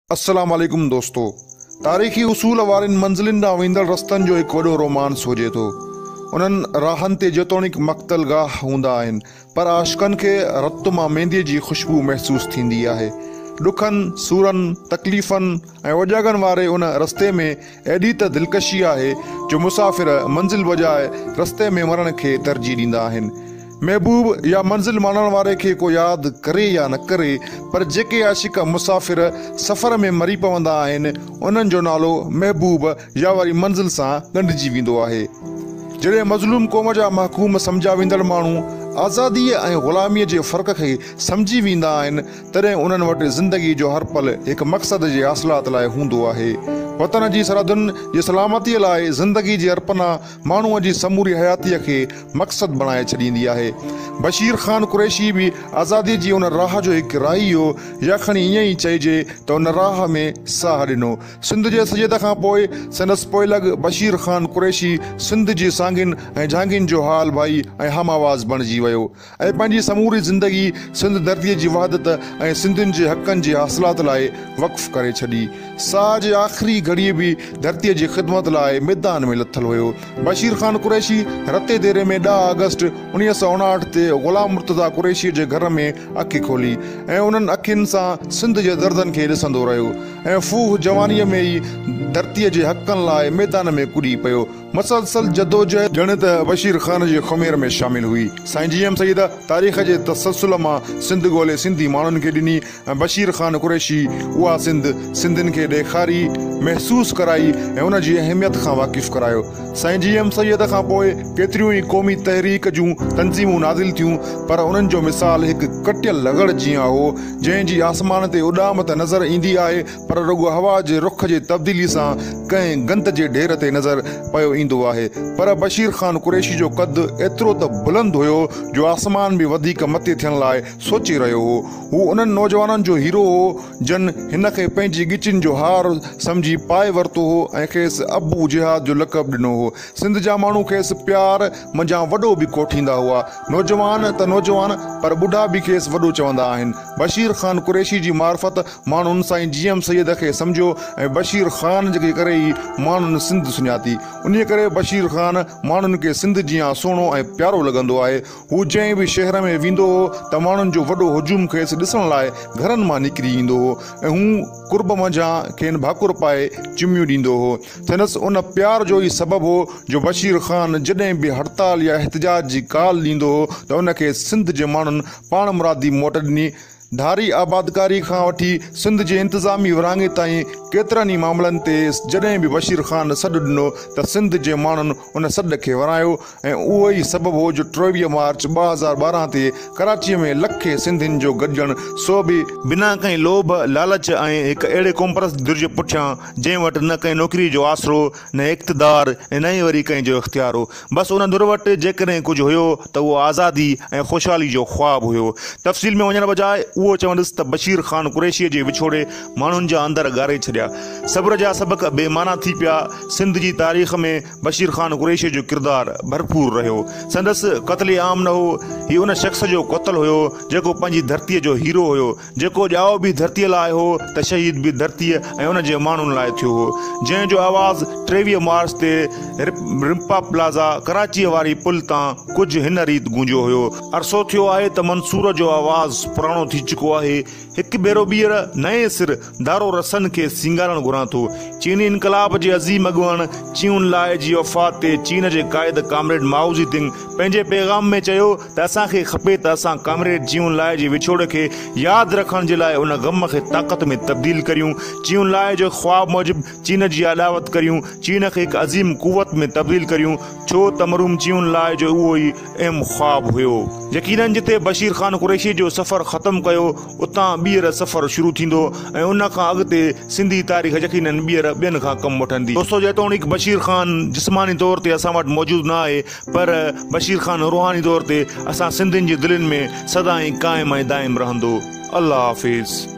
अस्सलाम वालेकुम दोस्तों। तारीख़ी उसूल वारनि मंज़िलनि ॾांहुं वेंदड़ रस्तनि जो हिकु वॾो रोमांस हुजे थो। उन्हनि राहनि ते जेतोणीकि मक़्तल गाह हूंदा आहिनि, पर आशिक़नि खे रत मां मेंदीअ जी ख़ुशबू महसूस थींदी आहे। ॾुखनि, सूरनि, तकलीफ़नि ऐं वॼागनि वारे उन रस्ते में एॾी त दिलकशी आहे जो मुसाफ़िर मंज़िल बजाए रस्ते में मरण खे तरजीह ॾींदा आहिनि। महबूब या मंज़िल माणण वारे खे को यादि करे या न करे, पर जेके आशिक़ मुसाफ़िर सफ़र में मरी पवंदा आहिनि उन्हनि जो नालो महबूब या वरी मंज़िल सां ॻंढिजी वेंदो आहे। जॾहिं मज़लूम क़ौम जा महकूम सम्झा वेंदड़ माण्हू आज़ादीअ ऐं ग़ुलामीअ जे फ़र्क़ खे सम्झी वेंदा आहिनि, तॾहिं उन्हनि वटि ज़िंदगी जो हर पल हिकु मक़सद जे हासिलात लाइ हूंदो आहे। वतन जी सरहदुनि जी सलामतीअ लाइ ज़िंदगी जी अर्पना माण्हूअ जी समूरी हयातीअ खे मक़सद बणाए छॾींदी आहे। बशीर ख़ान कुरैशी बि आज़ादीअ जी उन राह जो हिकु राही हो, या खणी ईअं ई चइजे त उन राह में साह ॾिनो। सिंध जे सजद खां पोइ संदसि पोइलॻ बशीर ख़ान कुरैशी सिंध जी सांगिन ऐं झांगिन जो हाल भाई ऐं हम आवाज़ बणिजी वियो ऐं पंहिंजी समूरी ज़िंदगी सिंध धरतीअ जी वहदत ऐं सिंधियुनि जे हक़नि जे हासिलात लाइ वक़्फ़ करे छॾी। साह जे आख़िरी घड़ीअ बि धरतीअ जी ख़िदमत लाइ मैदान में लथल हुयो। बशीर ख़ान कुरैशी रते देरे में 10 अगस्त 1959 ते ग़ुलाम मुर्तज़ा कुरैशीअ जे घर में अखि खोली ऐं उन्हनि अखियुनि सां सिंध जे दर्दनि खे ॾिसंदो रहियो ऐं फूह जवानीअ में ई धरतीअ जे हक़नि लाइ मैदान में कुॾी पियो। मसलसल जदोजहद ॼण त बशीर ख़ान जे खुमेर में शामिल हुई। साईं जी एम सईद तारीख़ जे तसलसल मां सिंध ॻोल्हे सिंधी माण्हुनि खे ॾिनी ऐं बशीर ख़ान कुरैशी उहा सिंधियुनि खे ॾेखारी, महसूस कराई ऐं उन जी अहमियत खां वाक़िफ़ करायो। साईं जी एम सईद खां पोइ केतिरियूं ई क़ौमी तहरीक जूं तंज़ीमूं नाज़िल थियूं, पर उन्हनि जो मिसाल हिकु कटियल लॻड़ जीअं हो, जंहिंजी आसमान ते उॾाम त नज़र ईंदी आहे, पर रुॻो हवा जे रुख जे तब्दीली सां कंहिं गंद जे ढेर ते नज़र पियो ईंदो आहे। पर बशीर ख़ान कुरैशी जो कद एतिरो त बुलंद हुयो जो आसमान बि वधीक मथे थियण लाइ सोचे रहियो हो। हू उन्हनि नौजवाननि जो हीरो हो जन हिन खे पंहिंजी गिचिन जो हार सम्झी पाए वरितो हो ऐं खेसि अबू जिहाद जो लक़ब ॾिनो हो। सिंध जा माण्हू खेसि प्यार मंझां वॾो बि कोठींदा हुआ। नौजवान त नौजवान, पर ॿुढा बि खेसि वॾो चवंदा आहिनि। बशीर ख़ान कुरैशी जी मार्फत माण्हुनि साईं जी एम सईद खे सम्झो ऐं बशीर ख़ान जे करे ई माण्हुनि सिंध सुञाती। उन करे बशीर ख़ान माण्हुनि खे सिंध जीअं सुहिणो ऐं प्यारो लॻंदो आहे। हू जंहिं बि शहर में वेंदो हो त माण्हुनि जो वॾो हुजूम खेसि ॾिसण लाइ घरनि मां निकिरी ईंदो हो ऐं हू कुर्ब मंझां खेनि भाकुर पाए चिमियूं ॾींदो हो। संदसि उन प्यार जो ई सबबु हो जो बशीर ख़ान जॾहिं बि हड़ताल या एहतजाज जी काल ॾींदो हो त उनखे सिंध जे माण्हुनि पाण मुरादी मोट ॾिनी। धारी आबादकारी खां वठी सिंध जे इंतिज़ामी विरहाङे ताईं केतिरनि ई मामलनि ते जॾहिं बि बशीर ख़ान सॾु ॾिनो त सिंध जे माण्हुनि उन सॾ खे वरायो ऐं उहो ई सबबु हो जो 23 मार्च 2012 ते कराचीअ में लखे सिंधियुनि जो गॾिजणु, सो बि बिना कंहिं लोभ लालच ऐं हिकु अहिड़े क़ौमपरस्त धुर जे पुठियां जंहिं वटि न कंहिं नौकिरी जो आसरो, न इक़्तिदार ऐं न ई वरी कंहिंजो इख़्तियार हो। बसि उन धुर वटि जेकॾहिं कुझु हुयो त उहो आज़ादी ऐं ख़ुशहाली जो ख़्वाबु हुयो। तफ़सील में वञण बजाए उहो चवंदुसि त बशीर ख़ान कुरैशीअ जे विछोड़े माण्हुनि जा अंदरि ॻारे छॾिया। सब्र जा सबक़ बेमाना थी पिया। सिंध जी तारीख़ में बशीर ख़ान कुरैशीअ जो किरदारु भरपूर रहियो। संदसि क़त्ल आम न हो, हीउ उन शख़्स जो क़त्ल हुयो जेको पंहिंजी धरतीअ जो हीरो हुयो, जेको ॼाओ बि धरतीअ लाइ हो त शहीद बि धरतीअ ऐं उन जे माण्हुनि लाइ थियो हो, जंहिंजो आवाज़ 23 मार्च ते रिम्पा प्लाज़ा कराचीअ वारी पुल तां कुझु हिन रीति गूंजियो हुयो। अरसो थियो आहे त मंसूर जो आवाज़ पुराणो थी चुको आहे। हिकु भेरो ॿीहर नए सिर दारो रसन खे सिंगारणु घुरां थो। चीनी इनकलाब जे अज़ीम अॻुवान चियुन लाइ जी वफ़ात ते चीन जे क़ाइद कामरेड माओ ज़ेडुंग पंहिंजे पैगाम में चयो त असांखे खपे त असां कामरेड चियुन लाइ जे विछोड़ खे यादि रखण जे लाइ उन गम खे ताक़त में तब्दील करियूं। चियुन लाइ जो ख़्वाब मूजिबि चीन जी अदावत करियूं, चीन खे हिकु अज़ीम कुवत में तब्दील करियूं, छो त मरूम चियुन लाइ जो उहो ई अहम ख़्वाब हुयो। यकीनन जिते बशीर ख़ान कुरैशी जो सफ़र ख़तमु कयो, उतां ॿीहर सफ़र शुरू थींदो ऐं उन खां अॻिते सिंधी तारीख़ यकीनन ॿीहर ॿियनि खां कमु वठंदी। दोस्तो, जेतोणीकि बशीर ख़ान जिस्मानी तौर ते असां वटि मौजूदु न आहे, पर बशीर ख़ान रूहानी तौर ते असां सिंधियुनि जी दिलनि में सदाईं क़ाइम ऐं दाइम रहंदो। अल्लाह हाफ़िज़।